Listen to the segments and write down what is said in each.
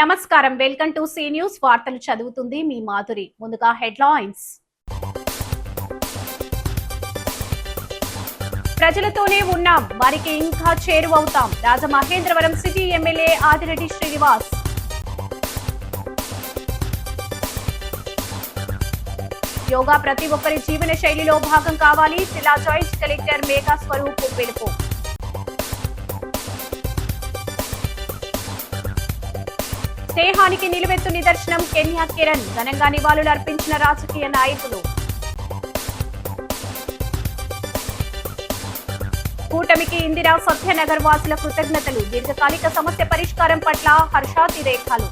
నమస్కారం, welcome to C news. వార్తలు చదువుతుంది మీ మాధురి. ముందుగా హెడ్లైన్స్. ప్రజలతోనే ఉన్నాం, వారికి ఇంకా చేరువవుతాం. Rajamahendravaram city MLA Adireddy Srinivas. యోగా ప్రతి ఒక్కరి జీవన శైలిలో భాగం కావాలి. జిల్లా జాయింట్ కలెక్టర్ మేఘా స్వరూప్ పిలుపు. స్నేహానికి నిలువెత్తు నిదర్శనం కెన్యా కిరణ్. ఘనంగా నివాళులు అర్పించిన రాజకీయ నాయకులు. కూటమికి ఇందిరా సత్యనగర్ వాసుల కృతజ్ఞతలు. దీర్ఘకాలిక సమస్య పరిష్కారం పట్ల హర్షాతిరేకాలు.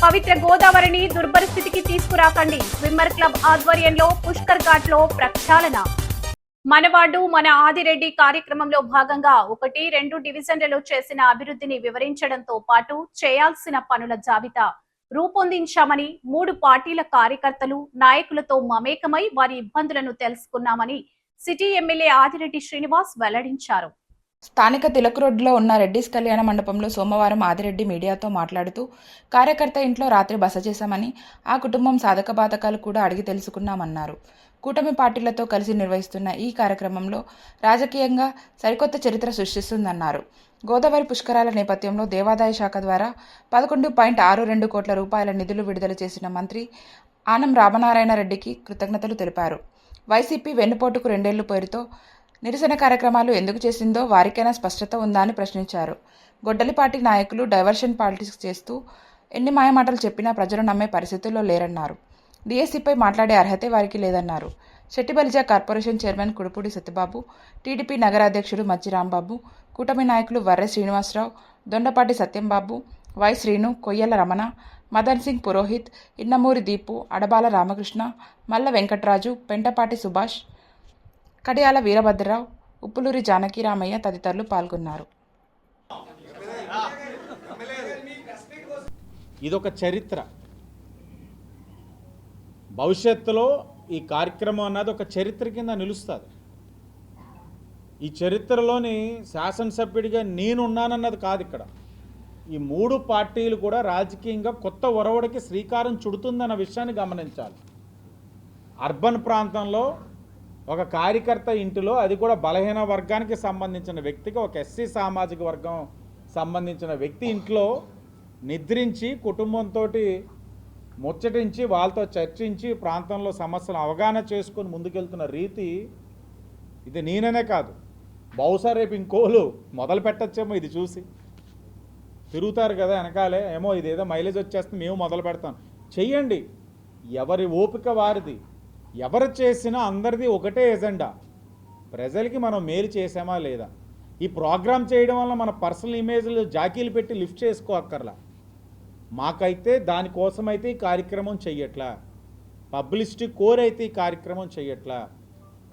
పవిత్ర గోదావరిని దుర్పరిస్థితికి తీసుకురాకండి. స్విమ్మర్ క్లబ్ ఆధ్వర్యంలో పుష్కర్ ఘాట్ లో ప్రక్షాళన. మనవాడు మన ఆదిరెడ్డి కార్యక్రమంలో భాగంగా 1-2 డివిజన్లలో చేసిన అభివృద్ధిని వివరించడంతో పాటు చేయాల్సిన పనుల జాబితా రూపొందించామని, 3 పార్టీల కార్యకర్తలు నాయకులతో మమేకమై వారి ఇబ్బందులను తెలుసుకున్నామని సిటీ ఎమ్మెల్యే ఆదిరెడ్డి శ్రీనివాస్ వెల్లడించారు. స్థానిక తిలక్ రోడ్డులో ఉన్న రెడ్డిస్ కళ్యాణ మండపంలో సోమవారం ఆదిరెడ్డి మీడియాతో మాట్లాడుతూ, కార్యకర్త ఇంట్లో రాత్రి బస చేశామని, ఆ కుటుంబం సాధక బాధకాలు కూడా అడిగి తెలుసుకున్నామన్నారు. కూటమి పార్టీలతో కలిసి నిర్వహిస్తున్న ఈ కార్యక్రమంలో రాజకీయంగా సరికొత్త చరిత్ర సృష్టిస్తుందన్నారు. గోదావరి పుష్కరాల నేపథ్యంలో దేవాదాయ శాఖ ద్వారా 11.62 కోట్ల రూపాయల నిధులు విడుదల చేసిన మంత్రి ఆనం రామనారాయణ రెడ్డికి కృతజ్ఞతలు తెలిపారు. వైసీపీ వెన్నుపోటుకు 2 ఏళ్ల పేరుతో నిరసన కార్యక్రమాలు ఎందుకు చేసిందో వారికైనా స్పష్టత ఉందా అని ప్రశ్నించారు. గొడ్డలి పార్టీ నాయకులు డైవర్షన్ పాలిటిక్స్ చేస్తూ ఎన్ని మాయమాటలు చెప్పినా ప్రజలు నమ్మే పరిస్థితుల్లో లేరన్నారు. డిఎస్సీపై మాట్లాడే అర్హతే వారికి లేదన్నారు. Settibalija corporation chairman Kudupudi Satyababu, TDP నగర అధ్యక్షుడు మచ్చి రాంబాబు, కూటమి నాయకులు వర్రె శ్రీనివాసరావు, దొండపాటి సత్యంబాబు, వై శ్రీను, కొయ్యల రమణ, మదన్ సింగ్ పురోహిత్, ఇన్నమూరి దీపు, అడబాల రామకృష్ణ, మల్ల వెంకట్రాజు, పెంటపాటి సుభాష్, కడియాల వీరభద్రరావు, ఉప్పులూరి జానకిరామయ్య తదితరులు పాల్గొన్నారు. ఇదొక చరిత్ర. భవిష్యత్తులో ఈ కార్యక్రమం అన్నది ఒక చరిత్ర కింద నిలుస్తుంది. ఈ చరిత్రలోని శాసనసభ్యుడిగా నేనున్నానన్నది కాదు ఇక్కడ. ఈ 3 పార్టీలు కూడా రాజకీయంగా కొత్త ఒరవడికి శ్రీకారం చుడుతుందన్న విషయాన్ని గమనించాలి. అర్బన్ ప్రాంతంలో ఒక కార్యకర్త ఇంటిలో, అది కూడా బలహీన వర్గానికి సంబంధించిన వ్యక్తికి, ఒక ఎస్సీ సామాజిక వర్గం సంబంధించిన వ్యక్తి ఇంట్లో నిద్రించి కుటుంబంతో ముచ్చటించి వాళ్ళతో చర్చించి ప్రాంతంలో సమస్యలు అవగాహన చేసుకొని ముందుకెళ్తున్న రీతి ఇది నేననే కాదు, బహుశా రేపు ఇంకోలు మొదలు పెట్టచ్చేమో. ఇది చూసి తిరుగుతారు కదా వెనకాలే, ఏమో ఇదేదో మైలేజ్ వచ్చేస్తే మేము మొదలు పెడతాం. చెయ్యండి, ఎవరి ఓపిక వారిది. ఎవరు చేసినా అందరిది ఒకటే ఎజెండా, ప్రజలకి మనం మేలు చేసామా లేదా. ఈ ప్రోగ్రామ్ చేయడం వల్ల మన పర్సనల్ ఇమేజ్లు జాకీలు పెట్టి లిఫ్ట్ చేసుకోక్కర్లా. మాకైతే దానికోసమైతే ఈ కార్యక్రమం చెయ్యట్లా, పబ్లిసిటీ కోరైతే ఈ కార్యక్రమం చెయ్యట్లా.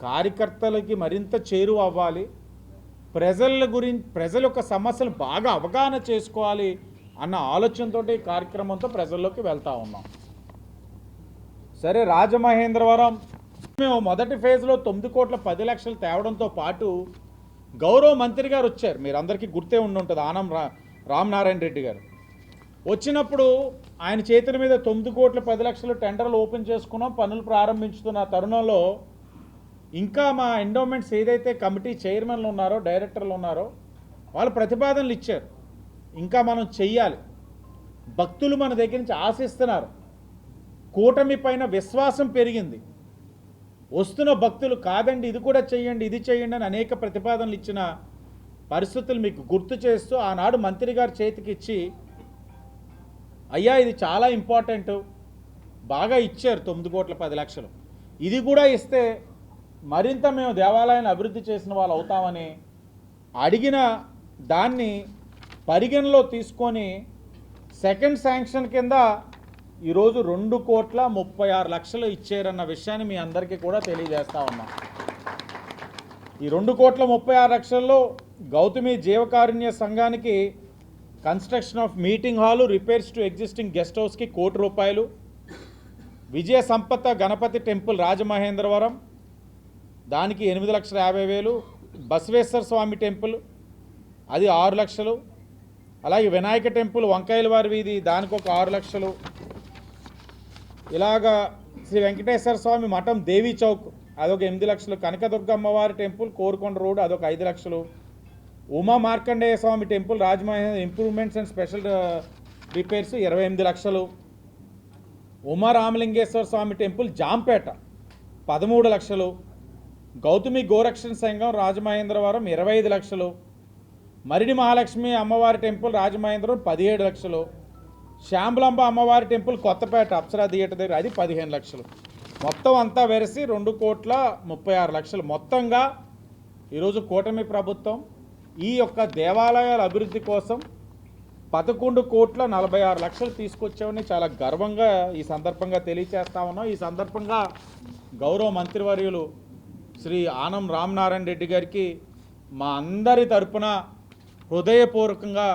కార్యకర్తలకి మరింత చేరువ అవ్వాలి, ప్రజల యొక్క సమస్యలు బాగా అవగాహన చేసుకోవాలి అన్న ఆలోచనతో ఈ కార్యక్రమంతో ప్రజల్లోకి వెళ్తూ ఉన్నాం. సరే, రాజమహేంద్రవరం మేము మొదటి ఫేజ్లో 9 కోట్ల 10 లక్షలు తేవడంతో పాటు గౌరవ మంత్రి గారు వచ్చారు. మీరు అందరికీ గుర్తే ఉండుంటుంది, ఆనం రామనారాయణ రెడ్డి గారు వచ్చినప్పుడు ఆయన చేతుల మీద 9 కోట్ల 10 లక్షలు టెండర్లు ఓపెన్ చేసుకున్నాం, పనులు ప్రారంభించుతున్న తరుణంలో ఇంకా మా ఎండోమెంట్స్ ఏదైతే కమిటీ చైర్మన్లు ఉన్నారో, డైరెక్టర్లు ఉన్నారో వాళ్ళు ప్రతిపాదనలు ఇచ్చారు. ఇంకా మనం చెయ్యాలి, భక్తులు మన దగ్గర నుంచి ఆశిస్తున్నారు, కూటమి పైన విశ్వాసం పెరిగింది. వస్తున్న భక్తులు కాదండి ఇది కూడా చెయ్యండి, ఇది చెయ్యండి అని అనేక ప్రతిపాదనలు ఇచ్చిన పరిస్థితులు మీకు గుర్తు చేస్తూ ఆనాడు మంత్రి గారి చేతికి ఇచ్చి, అయ్యా ఇది చాలా ఇంపార్టెంట్, బాగా ఇచ్చారు 9 కోట్ల 10 లక్షలు, ఇది కూడా ఇస్తే మరింత మేము దేవాలయాన్ని అభివృద్ధి చేసిన వాళ్ళు అవుతామని అడిగిన దాన్ని పరిగణలో తీసుకొని సెకండ్ శాంక్షన్ కింద ఈరోజు 2 కోట్ల 36 లక్షలు ఇచ్చారన్న విషయాన్ని మీ అందరికీ కూడా తెలియజేస్తా ఉన్నాం. ఈ 2 కోట్ల 36 లక్షల్లో గౌతమి జీవకారుణ్య సంఘానికి construction of meeting hall, repairs to existing guest హౌస్కి 1 కోటి రూపాయలు, విజయ సంపత గణపతి టెంపుల్ రాజమహేంద్రవరం దానికి 8,50,000, బసవేశ్వర స్వామి టెంపుల్ అది 6 లక్షలు. అలాగే వినాయక టెంపుల్ వంకాయల వారి వీధి దానికి ఒక 6 లక్షలు. ఇలాగా శ్రీ వెంకటేశ్వర స్వామి మఠం దేవీ చౌక్ అదొక 8 లక్షలు. కనకదుర్గ అమ్మవారి టెంపుల్ కోరుకొండ రోడ్ అదొక 5 లక్షలు. Uma Markandeya Swamy temple Rajamahendra improvements and special repairs 28 లక్షలు. ఉమా రామలింగేశ్వర స్వామి టెంపుల్ జాంపేట 13 లక్షలు. గౌతమి గోరక్షణ సంఘం రాజమహేంద్రవరం 25 లక్షలు. మరిడి మహాలక్ష్మి అమ్మవారి టెంపుల్ రాజమహేంద్రవరం 17 లక్షలు. శ్యాంబులంబ అమ్మవారి టెంపుల్ కొత్తపేట అప్సరా థియేటర్ దగ్గర అది 15 లక్షలు. మొత్తం అంతా వెరసి 2,36 లక్షలు. మొత్తంగా ఈరోజు కూటమి ప్రభుత్వం ఈ యొక్క దేవాలయాల అభివృద్ధి కోసం 11,46 లక్షలు తీసుకొచ్చామని చాలా గర్వంగా ఈ సందర్భంగా తెలియచేస్తా ఉన్నాం. ఈ సందర్భంగా గౌరవ మంత్రివర్యులు శ్రీ ఆనం రామనారాయణ రెడ్డి గారికి మా అందరి తరపున హృదయపూర్వకంగా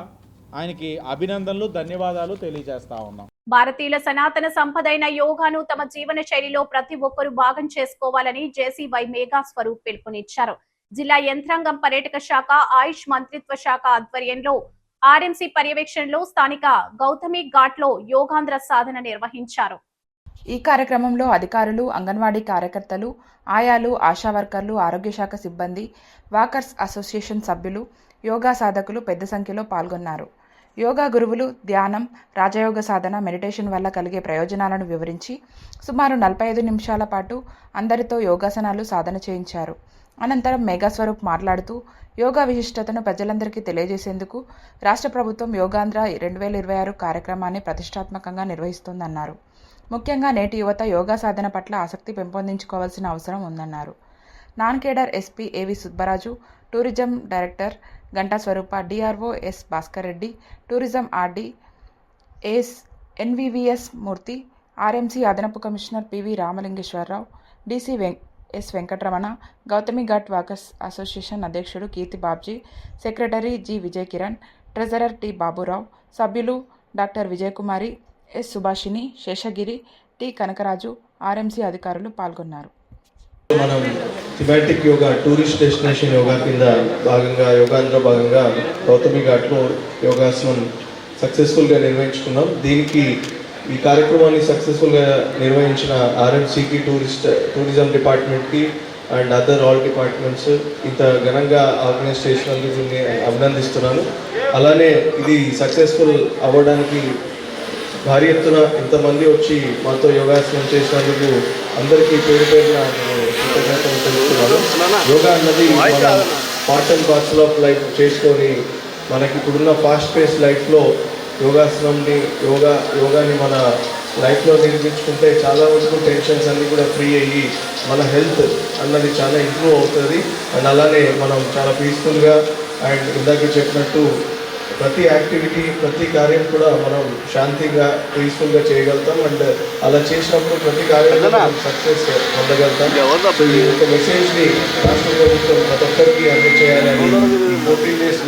ఆయనకి అభినందనలు ధన్యవాదాలు తెలియజేస్తా ఉన్నాం. భారతీయుల సనాతన సంపదైన యోగాను తమ జీవన శైలిలో ప్రతి ఒక్కరూ భాగం చేసుకోవాలని జేసీవై మేఘా స్వరూప్ పిలుపునిచ్చారు. జిల్లా యంత్రాంగం పర్యాటక శాఖ ఆయుష్ మంత్రిత్వ శాఖ ఆధ్వర్యంలో ఆర్ఎంసీ పర్యవేక్షణలో స్థానిక గౌతమి ఘాట్ లో యోగాంధ్ర సాధన నిర్వహించారు. ఈ కార్యక్రమంలో అధికారులు, అంగన్వాడీ కార్యకర్తలు, ఆయాలు, ఆశా వర్కర్లు, ఆరోగ్య శాఖ సిబ్బంది, వాకర్స్ అసోసియేషన్ సభ్యులు, యోగా సాధకులు పెద్ద సంఖ్యలో పాల్గొన్నారు. యోగా గురువులు ధ్యానం, రాజయోగ సాధన, మెడిటేషన్ వల్ల కలిగే ప్రయోజనాలను వివరించి సుమారు 45 నిమిషాల పాటు అందరితో యోగాసనాలు సాధన చేయించారు. అనంతరం మేఘాస్వరూప్ మాట్లాడుతూ యోగా విశిష్టతను ప్రజలందరికీ తెలియజేసేందుకు రాష్ట్ర ప్రభుత్వం యోగాంధ్ర 2026 కార్యక్రమాన్ని ప్రతిష్టాత్మకంగా నిర్వహిస్తోందన్నారు. ముఖ్యంగా నేటి యువత యోగా సాధన పట్ల ఆసక్తి పెంపొందించుకోవాల్సిన అవసరం ఉందన్నారు. Non cadre SP AV Subbaraju, tourism director Ganta Swarupa, DRO S Bhaskar Reddy, tourism RD NVVS Murthy, RMC అదనపు commissioner PV Ramalingeswararao, DC S Venkataramana, Gautami Ghat walkers association అధ్యక్షుడు Keerthi Babji, secretary G Vijay Kiran, treasurer T Baburao, సభ్యులు doctor Vijayakumari, S Subhashini, Seshagiri, T Kanakaraju, RMC అధికారులు పాల్గొన్నారు. మనం thematic yoga tourist destination yoga కింద భాగంగా యోగాంధ్ర భాగంగా గౌతమి ఘాట్లో యోగాసనం సక్సెస్ఫుల్గా నిర్వహించుకున్నాం. దీనికి ఈ కార్యక్రమాన్ని సక్సెస్ఫుల్గా నిర్వహించిన ఆర్ఎంసీకి, టూరిజం డిపార్ట్మెంట్కి అండ్ అదర్ ఆల్ డిపార్ట్మెంట్స్ ఇంత ఘనంగా ఆర్గనైజ్ చేసినందుకు నేను అభినందిస్తున్నాను. అలానే ఇది సక్సెస్ఫుల్ అవ్వడానికి భారీ ఎత్తున ఇంతమంది వచ్చి మాతో యోగాసనం చేసినందుకు అందరికీ పేరు పేరున నేను కృతజ్ఞతలు తెలుస్తున్నాను. యోగా అన్నది మన part and parcel of life చేసుకొని మనకి ఇప్పుడున్న ఫాస్ట్ పేస్ లైఫ్లో యోగాని మన లైఫ్లో నిర్మించుకుంటే చాలా వరకు టెన్షన్స్ అన్నీ కూడా ఫ్రీ అయ్యి మన హెల్త్ అన్నది చాలా ఇంప్రూవ్ అవుతుంది. అండ్ అలానే మనం చాలా పీస్ఫుల్గా అండ్ ఇందాక చెప్పినట్టు ప్రతి యాక్టివిటీ, ప్రతి కార్యం కూడా మనం శాంతిగా, పీస్ఫుల్గా చేయగలుగుతాం. అండ్ అలా చేసినప్పుడు ప్రతి కార్యంలో మనం సక్సెస్ పొందగలుగుతాం. ఈ యొక్క మెసేజ్ని రాష్ట్ర ప్రభుత్వం ప్రతి ఒక్కరికి అందజేయాలని 14 days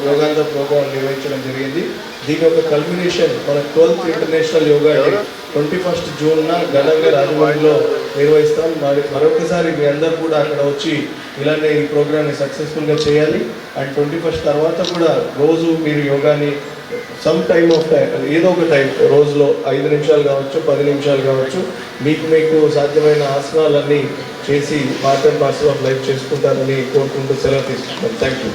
యోగాంధ్ర ప్రోగ్రాం నిర్వహించడం జరిగింది. దీని యొక్క కల్మినేషన్ మన 12th international yoga day 21st జూన్న ఘనంగా రాజమండ్రిలో నిర్వహిస్తాం. మరొకసారి మీ అందరూ కూడా అక్కడ వచ్చి ఇలానే ఈ ప్రోగ్రామ్ని సక్సెస్ఫుల్గా చేయాలి. అండ్ 21st తర్వాత కూడా రోజు మీరు యోగాని సమ్ టైమ్ ఏదో ఒక టైం రోజులో 5 నిమిషాలు కావచ్చు, 10 నిమిషాలు కావచ్చు, మీకు సాధ్యమైన ఆసనాలన్నీ చేసి part and parcel of life చేసుకుంటారని కోరుకుంటూ సెలవు తీసుకుంటాం. Thank you.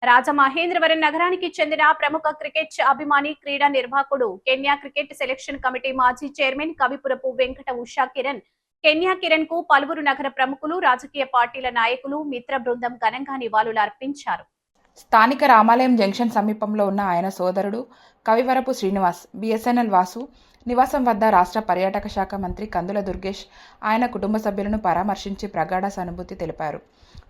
రాజమహేంద్రవరం నగరానికి చెందిన ప్రముఖ క్రికెట్ అభిమాని, క్రీడా నిర్వాహకుడు, కెన్యా క్రికెట్ సెలక్షన్ కమిటీ మాజీ చైర్మన్ కవిపురపు వెంకట ఉషా కిరణ్, కెన్యా కిరణ్ కు పలువురు నగర ప్రముఖులు, రాజకీయ పార్టీల నాయకులు, మిత్ర బృందం ఘనంగా నివాళులు అర్పించారు. స్థానిక రామాలయం జంక్షన్ సమీపంలో ఉన్న ఆయన సోదరుడు కవివరపు శ్రీనివాస్, బిఎస్ఎన్ఎల్ వాసు నివాసం వద్ద రాష్ట్ర పర్యాటక శాఖ మంత్రి కందుల దుర్గేష్ ఆయన కుటుంబ సభ్యులను పరామర్శించి ప్రగాఢ సానుభూతి తెలిపారు.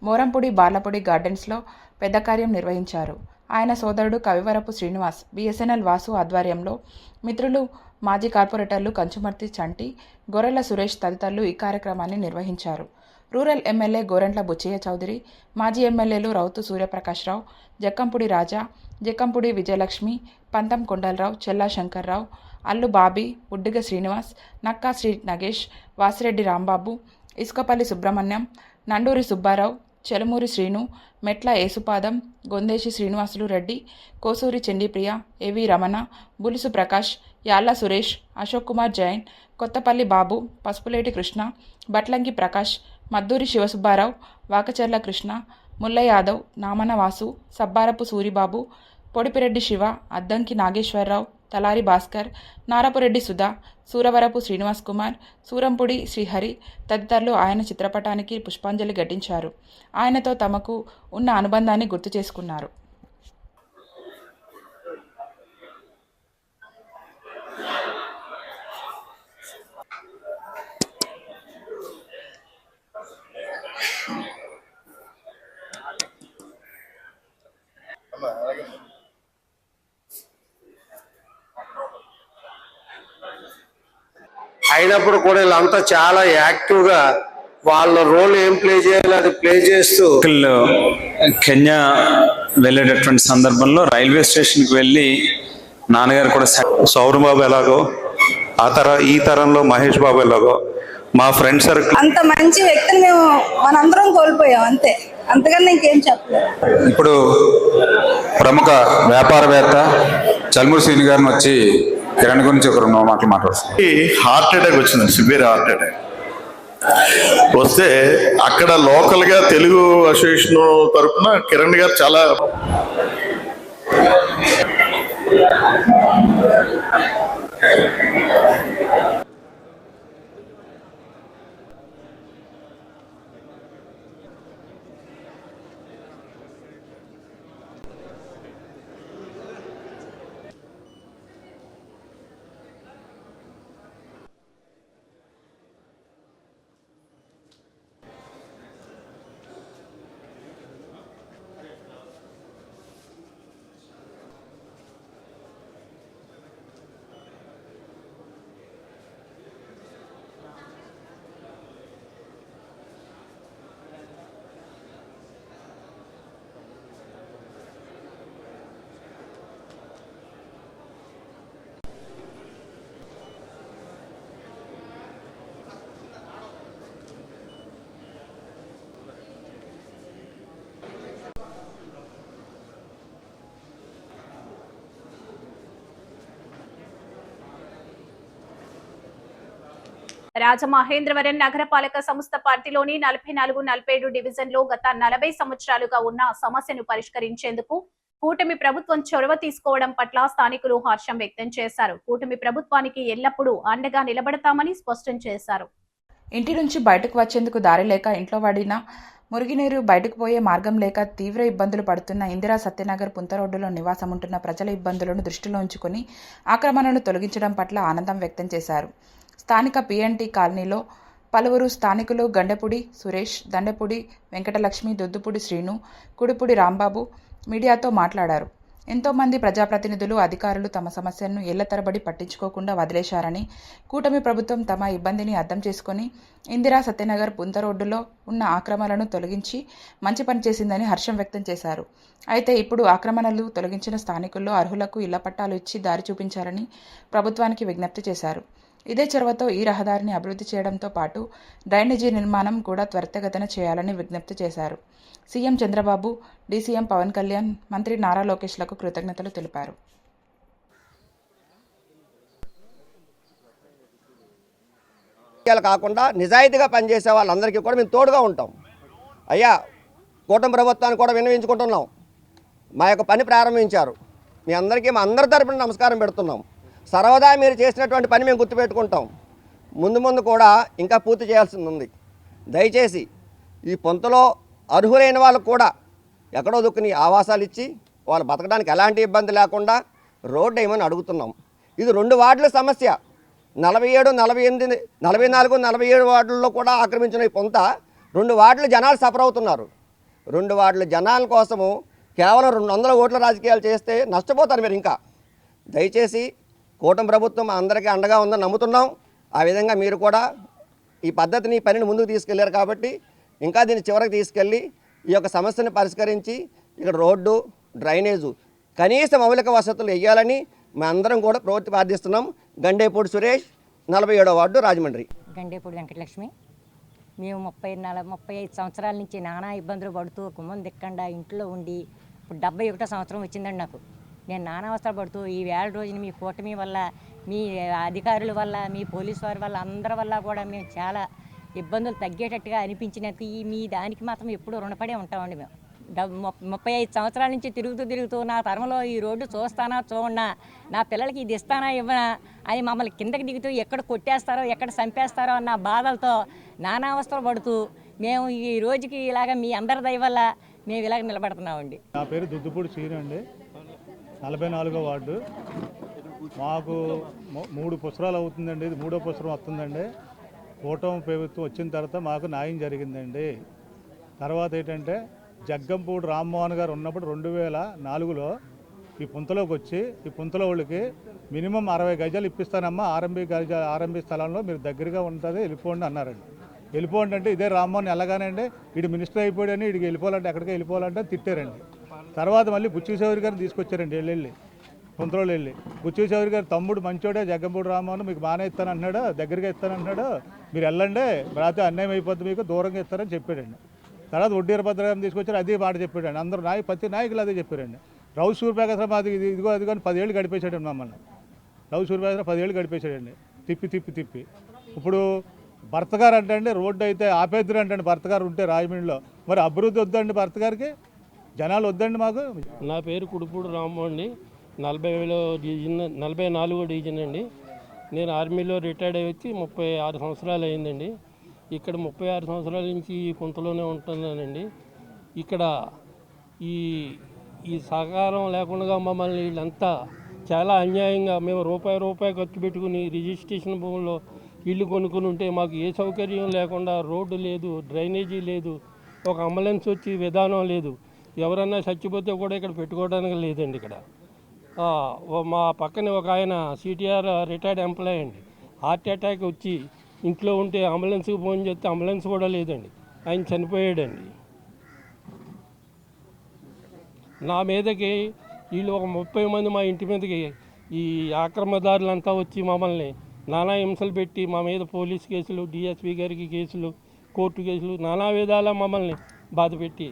మోరంపూడి బార్లపూడి గార్డెన్స్లో పెద్ద కార్యం నిర్వహించారు. ఆయన సోదరుడు కవివరపు శ్రీనివాస్, బిఎస్ఎన్ఎల్ వాసు ఆధ్వర్యంలో మిత్రులు, మాజీ కార్పొరేటర్లు కంచుమర్తి చంటి, గొర్రెల సురేష్ తదితరులు ఈ కార్యక్రమాన్ని నిర్వహించారు. రూరల్ ఎమ్మెల్యే గోరంట్ల బుచ్చయ్య చౌదరి, మాజీ ఎమ్మెల్యేలు రౌతు సూర్యప్రకాశ్రావు, జక్కంపూడి రాజా, జక్కంపూడి విజయలక్ష్మి, పంతం కొండలరావు, చెల్లా శంకర్రావు, అల్లు బాబీ, బుడ్డిగ శ్రీనివాస్, నక్కా శ్రీ నగేష్, వాసిరెడ్డి రాంబాబు, ఇసుకపల్లి సుబ్రహ్మణ్యం, నండూరి సుబ్బారావు, చెలమూరి శ్రీను, మెట్ల ఏసుపాదం, గొందేశి శ్రీనివాసులు రెడ్డి, కోసూరి చండీప్రియ, ఏవి రమణ, బులుసు ప్రకాష్, యాళ్ల సురేష్, అశోక్ కుమార్ జైన్, కొత్తపల్లి బాబు, పసుపులేటి కృష్ణ, బట్లంకి ప్రకాష్, మద్దూరి శివసుబ్బారావు, వాకచర్ల కృష్ణ, ముల్ల యాదవ్, నామన వాసు, సబ్బారపు సూరిబాబు, పొడిపిరెడ్డి శివ, అద్దంకి నాగేశ్వరరావు, తలారి భాస్కర్, నారపురెడ్డి సుధా, సూరవరపు శ్రీనివాస్ కుమార్, సూరంపుడి శ్రీహరి తదితరులు ఆయన చిత్రపటానికి పుష్పాంజలి ఘటించారు. ఆయనతో తమకు ఉన్న అనుబంధాన్ని గుర్తు చేసుకున్నారు. అయినప్పుడు కూడా వీళ్ళంతా చాలా యాక్టివ్గా వాళ్ళ రోల్ ఏం ప్లే చేయాలో అది ప్లే చేస్తూ కెన్యా వెళ్ళేటటువంటి సందర్భంలో రైల్వే స్టేషన్కి వెళ్ళి నాన్నగారు కూడా సౌరవ్ బాబు ఎలాగో ఈ తరంలో మహేష్ బాబు ఎలాగో మా ఫ్రెండ్ సర్కిల్ అంత మంచి వ్యక్తిని మేము మనందరం కోల్పోయాం, అంతే, అంతకన్నా ఇంకేం చెప్పలేదు. ఇప్పుడు ప్రముఖ వ్యాపారవేత్త చల్మూరి శ్రీని గారిని వచ్చి కిరణ్ గురించి ఒక 2 మాటలు మాట్లాడుతాం. హార్ట్ అటాక్ వచ్చింది, సివియర్ హార్ట్ అటాక్ వస్తే అక్కడ లోకల్ గా తెలుగు అసోసియేషన్ తరఫున కిరణ్ గారు చాలా రాజమహేంద్రవరం నగరపాలక సంస్థ పరిధిలోని 44-47 డివిజన్లో గత 40 సంవత్సరాలుగా ఉన్న సమస్యను పరిష్కరించేందుకు కూటమి ప్రభుత్వం చొరవ తీసుకోవడం పట్ల స్థానికులు హర్షం వ్యక్తం చేశారు. కూటమి ప్రభుత్వానికి ఎల్లప్పుడూ అండగా నిలబడతామని స్పష్టం చేశారు. ఇంటి నుంచి బయటకు వచ్చేందుకు దారి లేక ఇంట్లో పడిన మురుగునీరు బయటకు పోయే మార్గం లేక తీవ్ర ఇబ్బందులు పడుతున్న ఇందిరా సత్యనగర్ పుంత రోడ్డులో నివాసం ఉంటున్న ప్రజల ఇబ్బందులను దృష్టిలో ఉంచుకొని ఆక్రమణను తొలగించడం పట్ల ఆనందం వ్యక్తం చేశారు. స్థానిక పిఎన్టీ కాలనీలో పలువురు స్థానికులు గండెపుడి సురేష్, దండెపుడి వెంకటలక్ష్మి, దొద్దుపుడి శ్రీను, కుడిపుడి రాంబాబు మీడియాతో మాట్లాడారు. ఎంతోమంది ప్రజాప్రతినిధులు, అధికారులు తమ సమస్యలను ఏళ్ల తరబడి పట్టించుకోకుండా వదిలేశారని, కూటమి ప్రభుత్వం తమ ఇబ్బందిని అర్థం చేసుకుని ఇందిరా సత్యనగర్ పుంత రోడ్డులో ఉన్న ఆక్రమణలను తొలగించి మంచి పని చేసిందని హర్షం వ్యక్తం చేశారు. అయితే ఇప్పుడు ఆక్రమణలు తొలగించిన స్థానికుల్లో అర్హులకు ఇళ్ల పట్టాలు ఇచ్చి దారి చూపించాలని ప్రభుత్వానికి విజ్ఞప్తి చేశారు. ఇదే చొరవతో ఈ రహదారిని అభివృద్ధి చేయడంతో పాటు డ్రైనేజీ నిర్మాణం కూడా త్వరితగతిన చేయాలని విజ్ఞప్తి చేశారు. సీఎం చంద్రబాబు, డీసీఎం పవన్ కళ్యాణ్, మంత్రి నారా లోకేష్లకు కృతజ్ఞతలు తెలిపారు. కాకుండా నిజాయితీగా పనిచేసే వాళ్ళందరికీ కూడా మేము తోడుగా ఉంటాం. అయ్యా, కూటమి ప్రభుత్వాన్ని కూడా విన్నవించుకుంటున్నాం. మా యొక్క పని ప్రారంభించారు. మీ అందరికీ మా అందరి తరపున నమస్కారం పెడుతున్నాం. సర్వదా మీరు చేసినటువంటి పని మేము గుర్తుపెట్టుకుంటాం. ముందు కూడా ఇంకా పూర్తి చేయాల్సింది ఉంది. దయచేసి ఈ పొంతలో అర్హులైన వాళ్ళకు కూడా ఎక్కడో దుక్కుని ఆవాసాలు ఇచ్చి వాళ్ళు బతకడానికి ఎలాంటి ఇబ్బంది లేకుండా రోడ్డు వేయమని అడుగుతున్నాం. ఇది 2 వార్డుల సమస్య. 47, 48, 44, 47 వార్డుల్లో కూడా ఆక్రమించిన ఈ పొంత 2 వార్డుల జనాలు సఫర్ అవుతున్నారు. 2 వార్డుల జనాల కోసము కేవలం 200 ఓట్ల రాజకీయాలు చేస్తే నష్టపోతారు మీరు. ఇంకా దయచేసి కూటమి ప్రభుత్వం అందరికీ అండగా ఉందని నమ్ముతున్నాం. ఆ విధంగా మీరు కూడా ఈ పద్ధతిని, ఈ పనిని ముందుకు తీసుకెళ్లారు కాబట్టి ఇంకా దీన్ని చివరికి తీసుకెళ్ళి ఈ యొక్క సమస్యను పరిష్కరించి ఇక్కడ రోడ్డు, డ్రైనేజు, కనీస మౌలిక వసతులు వేయాలని మేమందరం కూడా ప్రార్థిస్తున్నాం. గండేపూడి సురేష్, 47వ వార్డు, రాజమండ్రి. గండేపూడి వెంకటలక్ష్మి, మేము 35 సంవత్సరాల నుంచి నానా ఇబ్బందులు పడుతూ గుమ్మం దిక్కండా ఇంట్లో ఉండి ఇప్పుడు 71వ సంవత్సరం వచ్చిందండి నాకు. నేను నానా అవస్థలు పడుతూ ఈ వేళ రోజున మీ కూటమి వల్ల, మీ అధికారుల వల్ల, మీ పోలీసు వారి వల్ల, అందరి వల్ల కూడా మేము చాలా ఇబ్బందులు తగ్గేటట్టుగా అనిపించినందుకు మీ దానికి మాత్రం ఎప్పుడూ రుణపడే ఉంటామండి. మేము 35 సంవత్సరాల నుంచి తిరుగుతూ నా తరంలో ఈ రోడ్డు చూస్తానా చూడనా, నా పిల్లలకి ఇది ఇస్తానా ఇవ్వనా అని మమ్మల్ని కిందకి దిగుతూ ఎక్కడ కొట్టేస్తారో ఎక్కడ చంపేస్తారో అన్న బాధలతో నానా అవస్థలు పడుతూ మేము ఈ రోజుకి ఇలాగ మీ అందరి దయ వల్ల మేము ఇలాగ నిలబడుతున్నామండి. నా పేరు దుద్దుపూడి శ్రీను అండి, 44వ వార్డు. మాకు 3 పుసరాలు అవుతుందండి, ఇది 3వ పుసరం వస్తుందండి. కూటమి ప్రభుత్వం వచ్చిన తర్వాత మాకు న్యాయం జరిగిందండి. తర్వాత ఏంటంటే జగ్గంపూడి రామ్మోహన్ గారు ఉన్నప్పుడు 2004లో ఈ పుంతలోకి వచ్చి ఈ పుంతలో వాళ్ళకి మినిమం 60 గజాలు ఇప్పిస్తానమ్మా, ఆర్ఎంబీ స్థలంలో మీరు దగ్గరగా ఉంటుంది వెళ్ళిపోండి అన్నారండి. వెళ్ళిపోండి అంటే ఇదే రామ్మోహన్ ఎలాగానండి వీడు మినిస్టర్ అయిపోయాడని వీడికి వెళ్ళిపోవాలంటే ఎక్కడికి వెళ్ళిపోవాలంటే తిట్టారండి. తర్వాత మళ్ళీ బుచ్చి చౌదరి గారిని తీసుకొచ్చారండి వెళ్ళి పుంతలోళ్ళు వెళ్ళి. బుచ్చి చౌదరి గారు తమ్ముడు మంచోడే జగ్గంపూడి రామ్మోహన్ మీకు బాగానే ఇస్తానంటున్నాడు, దగ్గరగా ఇస్తానంటున్నాడు, మీరు వెళ్ళండి రాత్రి అన్యాయం అయిపోద్ది మీకు దూరంగా ఇస్తారని చెప్పాడండి. తర్వాత వడ్డీరభద్ర గారిని తీసుకొచ్చారు, అదే మాట చెప్పాడండి. అందరూ ప్రతి నాయకులు అదే చెప్పారండి. రావు సూర్యప్రకాశం అది ఇదిగో అది కానీ 10 ఏళ్ళు గడిపేశాడండి మమ్మల్ని. రావు సూర్యప్రకాశం 10 ఏళ్ళు గడిపేశాడండి తిప్పి. ఇప్పుడు భర్త గారు అంటే రోడ్డు అయితే ఆపేద్దరు అంటే భర్త గారు ఉంటే రాజమండ్రిలో, మరి అభివృద్ధి వద్దండి భర్త గారికి, జనాలు వద్దండి మాకు. నా పేరు కుడుపూడి రామ్మోహన్ అండి, 44వ డివిజన్ అండి. నేను ఆర్మీలో రిటైర్డ్ అయ్యి వచ్చి 36 సంవత్సరాలు అయిందండి. ఇక్కడ 36 సంవత్సరాల నుంచి ఈ పుంతలోనే ఉంటున్నానండి. ఇక్కడ ఈ సహకారం లేకుండా మమ్మల్ని వీళ్ళంతా చాలా అన్యాయంగా మేము రూపాయి ఖర్చు పెట్టుకుని రిజిస్ట్రేషన్ భూముల్లో ఇల్లు కొనుక్కుని ఉంటే మాకు ఏ సౌకర్యం లేకుండా, రోడ్డు లేదు, డ్రైనేజీ లేదు, ఒక అంబులెన్స్ వచ్చి విధానం లేదు, ఎవరన్నా చచ్చిపోతే కూడా ఇక్కడ పెట్టుకోవడానికి లేదండి. ఇక్కడ మా పక్కనే ఒక ఆయన సిటిఆర్ రిటైర్డ్ ఎంప్లాయీ అండి, హార్ట్ అటాక్ వచ్చి ఇంట్లో ఉంటే అంబులెన్స్కి ఫోన్ చేస్తే అంబులెన్స్ కూడా లేదండి, ఆయన చనిపోయాడండి. నా మీదకి వీళ్ళు ఒక 30 మంది మా ఇంటి మీదకి ఈ ఆక్రమణదారులంతా వచ్చి మమ్మల్ని నానా హింసలు పెట్టి మా మీద పోలీస్ కేసులు, డిఎస్పీ గారికి కేసులు, కోర్టు కేసులు, నానా విధాలా మమ్మల్ని బాధపెట్టి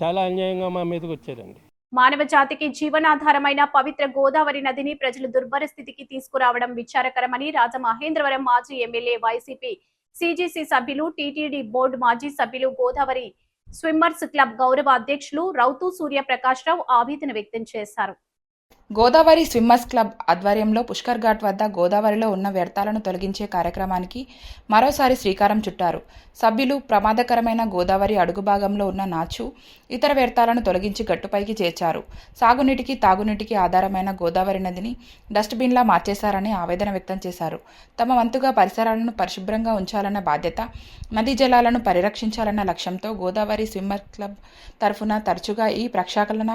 చాలా అన్యాయంగా మా మీదకి వచ్చారండి. మానవ జాతికి జీవనాధారమైన పవిత్ర గోదావరి నదిని ప్రజలు దుర్భర స్థితికి తీసుకురావడం విచారకరమని రాజమహేంద్రవరం మాజీ ఎమ్మెల్యే, వైసీపీ సిజిసి సభ్యులు, టీటీడీ బోర్డు మాజీ సభ్యులు, గోదావరి స్విమ్మర్స్ క్లబ్ గౌరవ అధ్యక్షులు రౌతు సూర్యప్రకాష్ రావు ఆవేదన వ్యక్తం చేశారు. గోదావరి స్విమ్మర్స్ క్లబ్ ఆధ్వర్యంలో పుష్కర్ ఘాట్ వద్ద గోదావరిలో ఉన్న వ్యర్థాలను తొలగించే కార్యక్రమానికి మరోసారి శ్రీకారం చుట్టారు. సభ్యులు ప్రమాదకరమైన గోదావరి అడుగు భాగంలో ఉన్న నాచు, ఇతర వ్యర్థాలను తొలగించి గట్టుపైకి చేర్చారు. సాగునీటికి, తాగునీటికి ఆధారమైన గోదావరి నదిని డస్ట్బిన్లా మార్చేశారని ఆవేదన వ్యక్తం చేశారు. తమ వంతుగా పరిసరాలను పరిశుభ్రంగా ఉంచాలన్న బాధ్యత, నదీ జలాలను పరిరక్షించాలన్న లక్ష్యంతో గోదావరి స్విమ్మర్ క్లబ్ తరఫున తరచుగా ఈ ప్రక్షాళన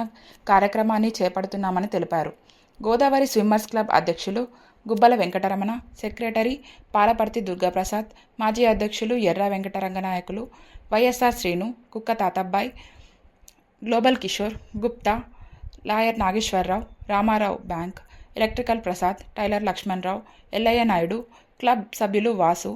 కార్యక్రమాన్ని చేపడుతున్నామని తెలిపారు. గోదావరి స్విమ్మర్స్ క్లబ్ అధ్యక్షులు గుబ్బల వెంకటరమణ, సెక్రటరీ పాలపర్తి దుర్గాప్రసాద్, మాజీ అధ్యక్షులు Erra Venkataranganayakulu, YSR Srinu, Kukka Tatabbai, global Kishore, Gupta, lawyer Nageswararao, Ramarao bank, electrical Prasad, tailor Lakshmanarao, Ellaiah Naidu, club సభ్యులు వాసు,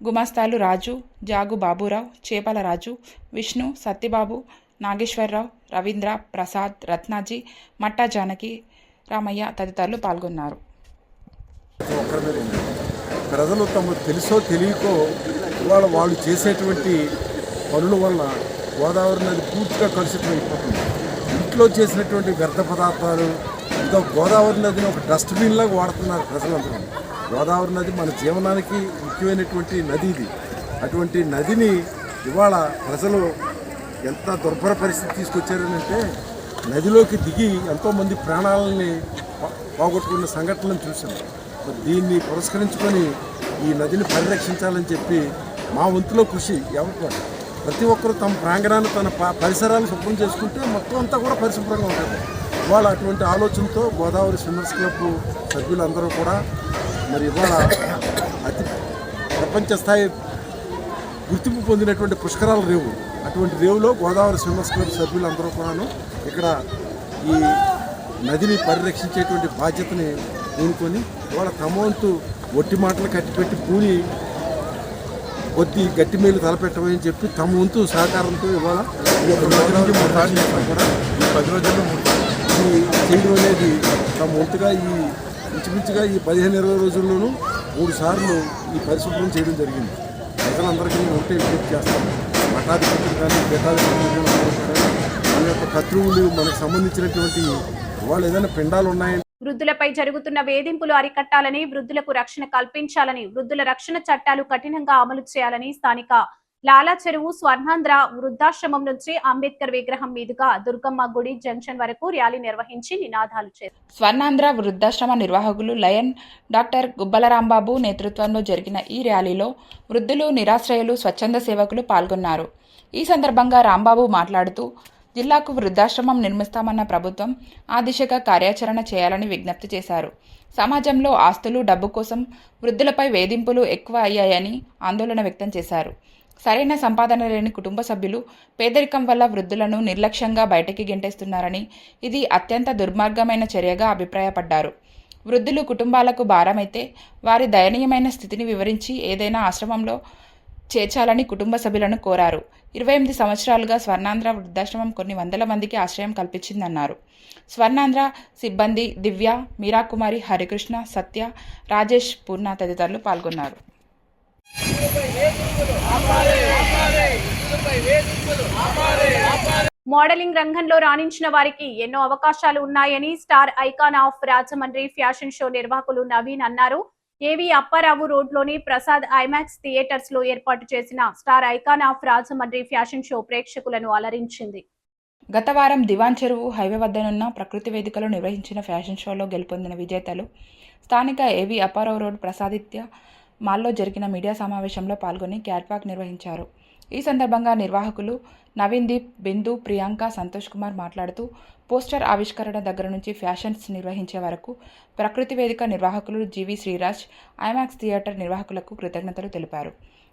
గుమాస్తాలు రాజు, జాగు బాబురావు, చేపల రాజు, విష్ణు, సత్యబాబు, నాగేశ్వరరావు, రవీంద్ర, ప్రసాద్, రత్నాజీ, మట్టా జానకి, రామయ్య తదితరులు పాల్గొన్నారు. ప్రజలు తమకు తెలుసో తెలియకో వాళ్ళు చేసేటువంటి పనుల వల్ల గోదావరి నది పూర్తిగా కలుషితం అయిపోతుంది. ఇంట్లో చేసినటువంటి వ్యర్థ పదార్థాలు ఇంకా గోదావరి నదిని ఒక డస్ట్బిన్ లాగా వాడుతున్నారు ప్రజలందరూ. గోదావరి నది మన జీవనానికి ముఖ్యమైనటువంటి నది ఇది. అటువంటి నదిని ఇవాళ ప్రజలు ఎంత దుర్భర పరిస్థితి తీసుకొచ్చారని అంటే నదిలోకి దిగి ఎంతోమంది ప్రాణాలని పోగొట్టుకున్న సంఘటనలను చూసాం. మరి దీన్ని పురస్కరించుకొని ఈ నదిని పరిరక్షించాలని చెప్పి మా వంతులో కృషి ప్రతి ఒక్కరూ తమ ప్రాంగణాన్ని, తన పరిసరాలను శుభ్రం చేసుకుంటే మొత్తం అంతా కూడా పరిశుభ్రంగా ఉంటుంది. ఇవాళ అటువంటి ఆలోచనతో గోదావరి స్విమ్మర్స్ క్లబ్ సభ్యులందరూ కూడా మరి ఇవాళ అతి ప్రపంచ స్థాయి గుర్తింపు పొందినటువంటి పుష్కరాల రేవు, అటువంటి రేవులో గోదావరి స్విమ్మర్స్ క్లబ్ సభ్యులందరూ కూడాను ఇక్కడ ఈ నదిని పరిరక్షించేటువంటి బాధ్యతని పూనుకొని ఇవాళ తమ వంతు ఒట్టి మాటలు కట్టిపెట్టి పూని కొద్ది గట్టి మేలు తలపెట్టమని చెప్పి తమ వంతు సహకారంతో ఇవాళ ఈ యొక్క ప్రోగ్రాం కూడా ఈ 10 రోజుల్లో ఈ చేయడం అనేది తమ వంతుగా ఇంచుమించుగా ఈ 15-20 రోజుల్లోనూ 3 సార్లు ఈ పరిశుభ్రం చేయడం జరిగింది. ప్రజలందరికీ ఒకటే విజ్ఞప్తి చేస్తాం. మఠాధిపతులు కానీ పీఠాధిపతులు కానీ మన యొక్క కర్తృవులు మనకు సంబంధించినటువంటి వాళ్ళు ఏదైనా పిండాలు ఉన్నాయంటే వృద్ధులపై జరుగుతున్న వేధింపులు అరికట్టాలని, వృద్ధులకు రక్షణ కల్పించాలని, వృద్ధుల రక్షణ చట్టాలు కఠినంగా అమలు చేయాలని స్థానిక లాలా చెరువు స్వర్ణాంధ్ర వృద్ధాశ్రమం నుంచి అంబేద్కర్ విగ్రహం మీదుగా దుర్గమ్మ గుడి జంక్షన్ వరకు ర్యాలీ నిర్వహించి నినాదాలు చేశారు. స్వర్ణాంధ్ర వృద్ధాశ్రమ నిర్వాహకులు లయన్ డాక్టర్ గుబ్బలరాంబాబు నేతృత్వంలో జరిగిన ఈ ర్యాలీలో వృద్ధులు, నిరాశ్రయులు, స్వచ్ఛంద సేవకులు పాల్గొన్నారు. ఈ సందర్భంగా రాంబాబు మాట్లాడుతూ జిల్లాకు వృద్ధాశ్రమం నిర్మిస్తామన్న ప్రభుత్వం ఆ దిశగా కార్యాచరణ చేయాలని విజ్ఞప్తి చేశారు. సమాజంలో ఆస్తులు, డబ్బు కోసం వృద్ధులపై వేధింపులు ఎక్కువ అయ్యాయని ఆందోళన వ్యక్తం చేశారు. సరైన సంపాదన లేని కుటుంబ సభ్యులు పేదరికం వల్ల వృద్ధులను నిర్లక్ష్యంగా బయటికి గెంటేస్తున్నారని, ఇది అత్యంత దుర్మార్గమైన చర్యగా అభిప్రాయపడ్డారు. వృద్ధులు కుటుంబాలకు భారమైతే వారి దయనీయమైన స్థితిని వివరించి ఏదైనా ఆశ్రమంలో చేర్చాలని కుటుంబ సభ్యులను కోరారు. 28 సంవత్సరాలుగా స్వర్ణాంధ్ర వృద్ధాశ్రమం కొన్ని వందల మందికి ఆశ్రయం కల్పించిందన్నారు. స్వర్ణాంధ్ర సిబ్బంది దివ్య, మీరాకుమారి, హరికృష్ణ, సత్య, రాజేష్, పూర్ణ తదితరులు పాల్గొన్నారు. మోడలింగ్ రంగంలో రాణించిన వారికి ఎన్నో అవకాశాలు ఉన్నాయని star icon of Rajahmundry fashion show నిర్వాహకులు నవీన్ అన్నారు. ఏవి అప్పారావు రోడ్లోని ప్రసాద్ ఐమాక్స్ థియేటర్స్ లో ఏర్పాటు చేసిన star icon of Rajahmundry fashion show ప్రేక్షకులను అలరించింది. గత వారం దివాన్ చెరువు హైవే వద్దనున్న ప్రకృతి వేదికలో నిర్వహించిన ఫ్యాషన్ షోలో గెలుపొందిన విజేతలు స్థానిక ఏవి అప్పారావు రోడ్ ప్రసాదిత్య మాల్లో జరిగిన మీడియా సమావేశంలో పాల్గొని క్యాట్వాక్ నిర్వహించారు. ఈ సందర్భంగా నిర్వాహకులు నవీన్ దీప్, బిందు, ప్రియాంక, సంతోష్ కుమార్ మాట్లాడుతూ పోస్టర్ ఆవిష్కరణ దగ్గర నుంచి ఫ్యాషన్స్ నిర్వహించే వరకు ప్రకృతి వేదిక నిర్వాహకులు జీవి శ్రీరాజ్, ఐమాక్స్ థియేటర్ నిర్వాహకులకు కృతజ్ఞతలు తెలిపారు.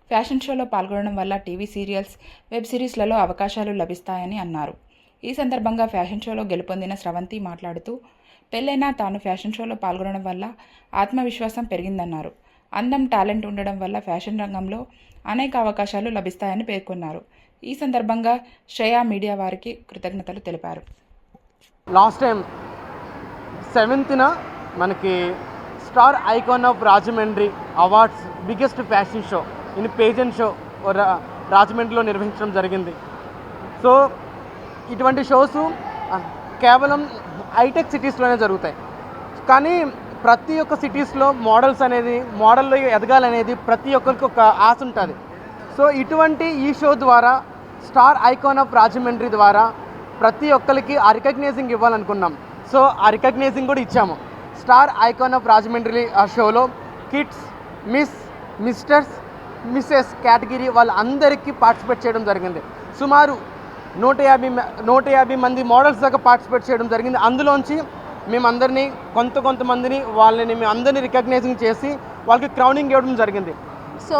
ఫ్యాషన్ షోలో పాల్గొనడం వల్ల టీవీ సీరియల్స్, వెబ్ సిరీస్లలో అవకాశాలు లభిస్తాయని అన్నారు. ఈ సందర్భంగా ఫ్యాషన్ షోలో గెలుపొందిన స్రవంతి మాట్లాడుతూ పెళ్ళైనా తాను ఫ్యాషన్ షోలో పాల్గొనడం వల్ల ఆత్మవిశ్వాసం పెరిగిందన్నారు. అందం, టాలెంట్ ఉండడం వల్ల ఫ్యాషన్ రంగంలో అనేక అవకాశాలు లభిస్తాయని పేర్కొన్నారు. ఈ సందర్భంగా శ్రేయా మీడియా వారికి కృతజ్ఞతలు తెలిపారు. లాస్ట్ టైం 7th మనకి star icon of Rajahmundry awards biggest fashion show in pageant show రాజమండ్రిలో నిర్వహించడం జరిగింది. సో ఇటువంటి షోస్ కేవలం హైటెక్ సిటీస్లోనే జరుగుతాయి. కానీ ప్రతి ఒక్క సిటీస్లో మోడల్లో ఎదగాలనేది ప్రతి ఒక్కరికి ఒక ఆశ ఉంటుంది. సో ఇటువంటి ఈ షో ద్వారా స్టార్ ఐకాన్ ఆఫ్ రాజమండ్రి ద్వారా ప్రతి ఒక్కరికి ఆ రికగ్నైజింగ్ ఇవ్వాలనుకున్నాం. సో ఆ రికగ్నైజింగ్ కూడా ఇచ్చాము. స్టార్ ఐకాన్ ఆఫ్ రాజమండ్రి ఆ షోలో కిడ్స్, మిస్టర్స్, మిస్సెస్ కేటగిరీ వాళ్ళందరికీ పార్టిసిపేట్ చేయడం జరిగింది. సుమారు 150 మంది మోడల్స్ దాకా పార్టిసిపేట్ చేయడం జరిగింది. అందులోంచి మేమందరినీ కొంతమందిని మేము అందరినీ రికగ్నైజింగ్ చేసి వాళ్ళకి క్రౌనింగ్ ఇవ్వడం జరిగింది. సో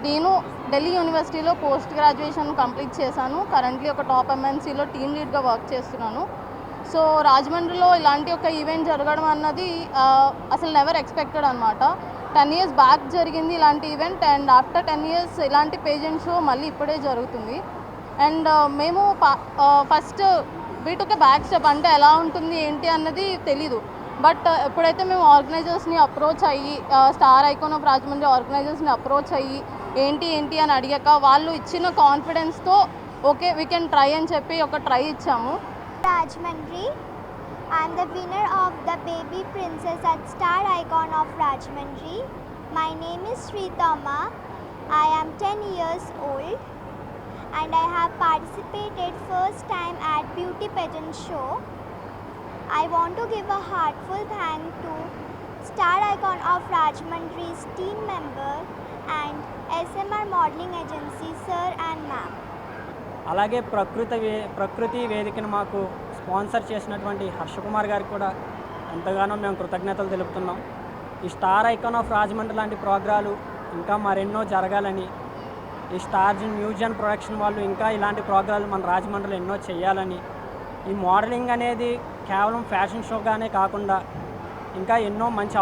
నేను ఢిల్లీ యూనివర్సిటీలో పోస్ట్ గ్రాడ్యుయేషన్ కంప్లీట్ చేశాను. కరెంట్లీ ఒక టాప్ ఎంఎన్సీలో టీమ్ లీడ్గా వర్క్ చేస్తున్నాను. సో రాజమండ్రిలో ఇలాంటి ఒక ఈవెంట్ జరగడం అన్నది అసలు నెవర్ ఎక్స్పెక్టెడ్ అనమాట. 10 years బ్యాక్ జరిగింది ఇలాంటి ఈవెంట్ అండ్ ఆఫ్టర్ 10 years ఇలాంటి పేజెంట్ షో మళ్ళీ ఇప్పుడే జరుగుతుంది. అండ్ మేము ఫస్ట్ వీటికి బ్యాక్ స్టెప్ అంటే ఎలా ఉంటుంది ఏంటి అన్నది తెలీదు. బట్ ఎప్పుడైతే మేము ఆర్గనైజర్స్ని అప్రోచ్ అయ్యి స్టార్ ఐకాన్ ఆఫ్ రాజమండ్రి ఆర్గనైజర్స్ని అప్రోచ్ అయ్యి ఏంటి అని అడిగాక వాళ్ళు ఇచ్చిన కాన్ఫిడెన్స్తో ఓకే వీ కెన్ ట్రై అని చెప్పి ఒక ట్రై ఇచ్చాము. Rajmandri. I am the winner of the Baby Princess at Star Icon of Rajmandri. My name is Sritama. I am 10 years old and I have participated first time at Beauty Pageant Show. I want to give a heartfelt thank to Star Icon of Rajmandri's team member and SMR Modeling Agency sir and ma'am. అలాగే ప్రకృతి వేదికను మాకు sponsor చేసినటువంటి హర్షకుమార్ గారికి కూడా ఎంతగానో మేము కృతజ్ఞతలు తెలుపుతున్నాం. ఈ స్టార్ ఐకాన్ ఆఫ్ రాజమండ్రి లాంటి ప్రోగ్రాలు ఇంకా మరెన్నో జరగాలని, ఈ స్టార్ మ్యూజియం ప్రొడక్షన్ వాళ్ళు ఇంకా ఇలాంటి ప్రోగ్రాలు మన రాజమండ్రిలో ఎన్నో చేయాలని, ఈ మోడలింగ్ అనేది కేవలం ఫ్యాషన్ షోగానే కాకుండా ఇంకా ఎన్నో మంచి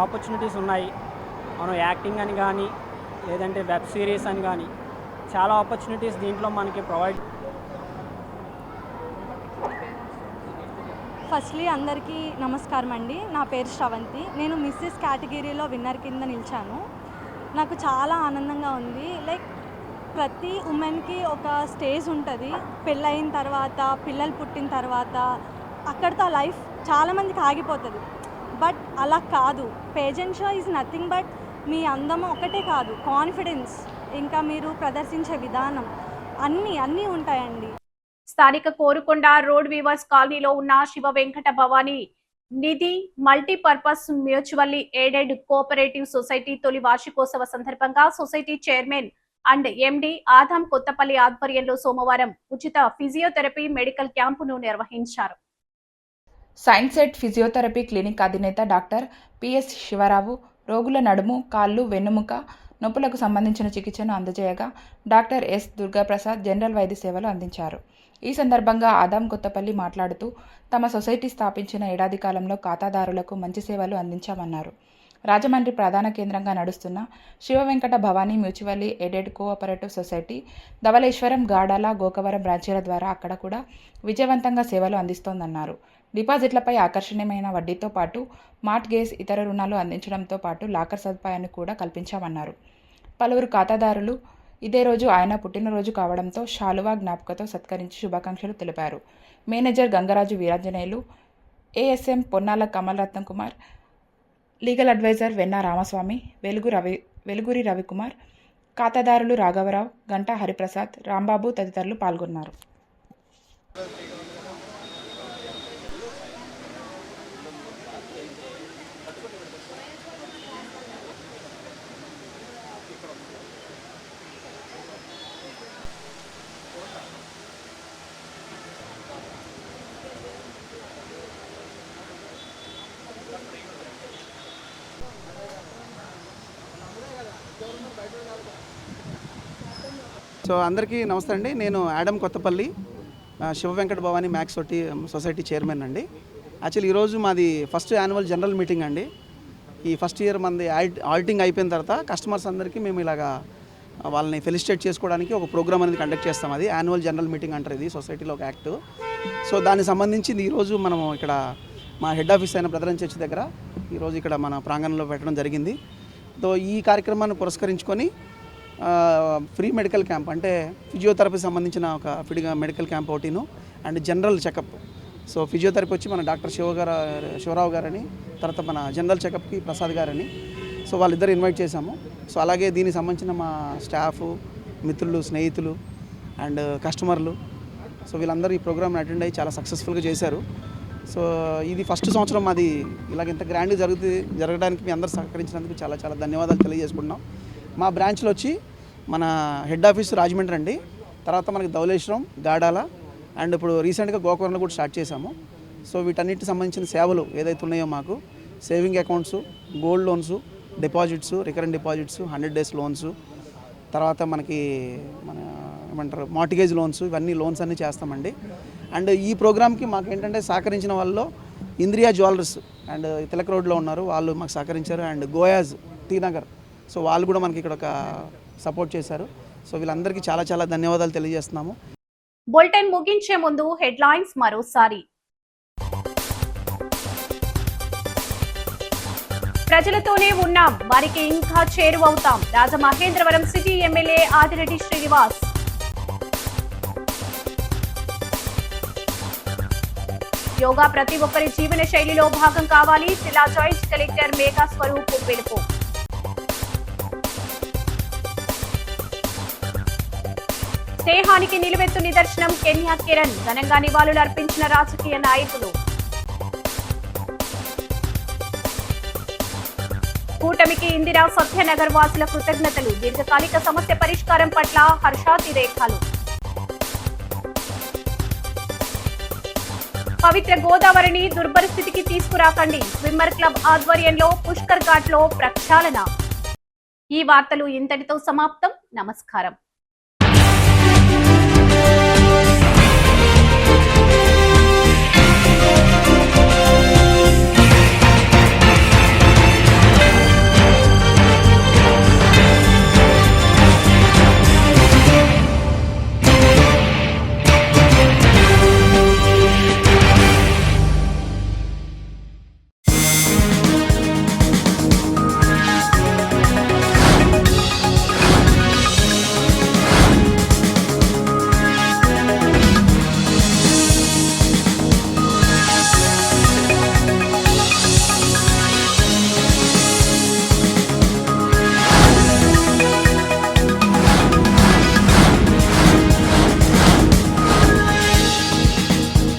ఆపర్చునిటీస్ ఉన్నాయి. మనం యాక్టింగ్ అని కానీ లేదంటే వెబ్ సిరీస్ అని కానీ చాలా ఆపర్చునిటీస్ దీంట్లో మనకి ప్రొవైడ్. ఫస్ట్లీ అందరికీ నమస్కారం అండి. నా పేరు శ్రవంతి. నేను మిస్సెస్ కేటగిరీలో విన్నర్ కింద నిలిచాను. నాకు చాలా ఆనందంగా ఉంది. లైక్ ప్రతి ఉమెన్కి ఒక స్టేజ్ ఉంటుంది. పెళ్ళయిన తర్వాత, పిల్లలు పుట్టిన తర్వాత అక్కడితో లైఫ్ చాలామందికి ఆగిపోతుంది. బట్ అలా కాదు. Pageant show is nothing but మీ అందం ఒకటే కాదు, కాన్ఫిడెన్స్, ఇంకా మీరు ప్రదర్శించే విధానం అన్నీ ఉంటాయండి. స్థానిక కోరుకొండ రోడ్ వీవర్స్ కాలనీలో ఉన్న Siva Venkata Bhavani Nidhi multipurpose mutually aided cooperative society తొలి వార్షికోత్సవ సందర్భంగా society chairman and MD Adam Kothapalli ఆధ్వర్యంలో సోమవారం ఉచిత ఫిజియోథెరపీ మెడికల్ క్యాంపును నిర్వహించారు. సైన్సెట్ ఫిజియోథెరపీ క్లినిక్ అధినేత డాక్టర్ పిఎస్ శివరావు రోగుల నడుము, కాళ్ళు, వెన్నుముక నొప్పులకు సంబంధించిన చికిత్సను అందజేయగా డాక్టర్ ఎస్ దుర్గాప్రసాద్ జనరల్ వైద్య సేవలు అందించారు. ఈ సందర్భంగా ఆదాం కొత్తపల్లి మాట్లాడుతూ తమ సొసైటీ స్థాపించిన ఏడాది కాలంలో ఖాతాదారులకు మంచి సేవలు అందించామన్నారు. రాజమండ్రి ప్రధాన కేంద్రంగా నడుస్తున్న Siva Venkata Bhavani mutually aided cooperative society Dhavaleswaram, Gadala, Gokavaram బ్రాంచీల ద్వారా అక్కడ కూడా విజయవంతంగా సేవలు అందిస్తోందన్నారు. డిపాజిట్లపై ఆకర్షణీయమైన వడ్డీతో పాటు మార్ట్గేజ్, ఇతర రుణాలు అందించడంతో పాటు లాకర్ సదుపాయాన్ని కూడా కల్పించామన్నారు. పలువురు ఖాతాదారులు ఇదే రోజు ఆయన పుట్టినరోజు కావడంతో శాలువా జ్ఞాపికతో సత్కరించి శుభాకాంక్షలు తెలిపారు. మేనేజర్ గంగరాజు వీరాంజనేయులు, ఏఎస్ఎం పొన్నాల కమల్ రత్న కుమార్, లీగల్ అడ్వైజర్ వెన్నా రామస్వామి, వెలుగురి రవికుమార్, ఖాతాదారులు రాఘవరావు, గంటా హరిప్రసాద్, రాంబాబు తదితరులు పాల్గొన్నారు. సో అందరికీ నమస్తే అండి. నేను Adam Kothapalli, Shiva Venkata Bhavani max society chairman అండి. యాక్చువల్లీ ఈరోజు మాది ఫస్ట్ యాన్యువల్ జనరల్ మీటింగ్ అండి. ఈ ఫస్ట్ ఇయర్ మనది ఆడిటింగ్ అయిపోయిన తర్వాత కస్టమర్స్ అందరికీ మేము ఇలాగా వాళ్ళని ఫెలిసిటేట్ చేసుకోవడానికి ఒక ప్రోగ్రామ్ అనేది కండక్ట్ చేస్తాం. అది యాన్యువల్ జనరల్ మీటింగ్ అంటారు, ఇది సొసైటీలో ఒక యాక్ట్. సో దానికి సంబంధించి ఈరోజు మనం ఇక్కడ మా హెడ్ ఆఫీస్ అయిన బ్రదరన్ చర్చ్ దగ్గర ఈరోజు ఇక్కడ మన ప్రాంగణంలో పెట్టడం జరిగింది. సో ఈ కార్యక్రమాన్ని పురస్కరించుకొని ఫ్రీ మెడికల్ క్యాంప్, అంటే ఫిజియోథెరపీ సంబంధించిన ఒక మెడికల్ క్యాంప్ ఒకటిను and general checkup. So physiotherapy వచ్చి మన డాక్టర్ శివరావు గారని, తర్వాత మన జనరల్ చెకప్కి ప్రసాద్ గారని. సో వాళ్ళిద్దరు ఇన్వైట్ చేశాము. సో అలాగే దీనికి సంబంధించిన మా స్టాఫ్, మిత్రులు, స్నేహితులు అండ్ కస్టమర్లు, సో వీళ్ళందరూ ఈ ప్రోగ్రామ్ని అటెండ్ అయ్యి చాలా సక్సెస్ఫుల్గా చేశారు. సో ఇది ఫస్ట్ సంవత్సరం మాది ఇలాగ ఇంత గ్రాండ్గా జరగడానికి మీ అందరూ సహకరించినందుకు చాలా చాలా ధన్యవాదాలు తెలియజేసుకుంటున్నాం. మా బ్రాంచ్లో వచ్చి మన హెడ్ ఆఫీస్ రాజమండ్రి అండి, తర్వాత మనకి ధవళేశ్వరం, గాడాల అండ్ ఇప్పుడు రీసెంట్గా గోకవరంలో కూడా స్టార్ట్ చేశాము. సో వీటన్నిటికి సంబంధించిన సేవలు ఏదైతే ఉన్నాయో మాకు saving accounts, gold loans, deposits, recurrent deposits, 100 days loans, తర్వాత మనకి మన ఏమంటారు మార్టిగేజ్ లోన్స్, ఇవన్నీ లోన్స్ అన్నీ చేస్తామండి. అండ్ ఈ ప్రోగ్రామ్కి మాకు ఏంటంటే సహకరించిన వాళ్ళలో ఇంద్రియా జ్యువెలర్స్ అండ్ తిలక్ రోడ్లో ఉన్నారు, వాళ్ళు మాకు సహకరించారు. అండ్ గోయాజ్ టీనగర్, సో వాళ్ళు కూడా మనకి ఇక్కడ ఒక సపోర్ట్ చేశారు. సో వీళ్ళందరికీ చాలా చాలా ధన్యవాదాలు తెలియజేస్తున్నాము. బులెటిన్ ముగించే ముందు హెడ్లైన్స్ మరోసారి. ప్రజలతోనే ఉన్నాం, వారికి ఇంకా చేరువవుతాం. Rajamahendravaram city MLA Adireddy Srinivas. యోగా ప్రతి ఒక్కరి జీవన శైలిలో భాగం కావాలి. జిల్లా జాయింట్ కలెక్టర్ మేఘా స్వరూప్ పిలుపు. స్నేహానికి నిలువెత్తు నిదర్శనం కెన్యా కిరణ్. ఘనంగా నివాళులు అర్పించిన రాజకీయ నాయకులు. కూటమికి ఇందిరా సత్యనగర్ వాసుల కృతజ్ఞతలు. దీర్ఘకాలిక సమస్య పరిష్కారం పట్ల హర్షాతిరేకాలు. పవిత్ర గోదావరిని దుర్పరిస్థితికి తీసుకురాకండి. స్విమ్మర్ క్లబ్ ఆధ్వర్యంలో పుష్కర్ ఘాట్ లో ప్రక్షాళన. ఈ వార్తలు ఇంతటితో సమాప్తం. నమస్కారం.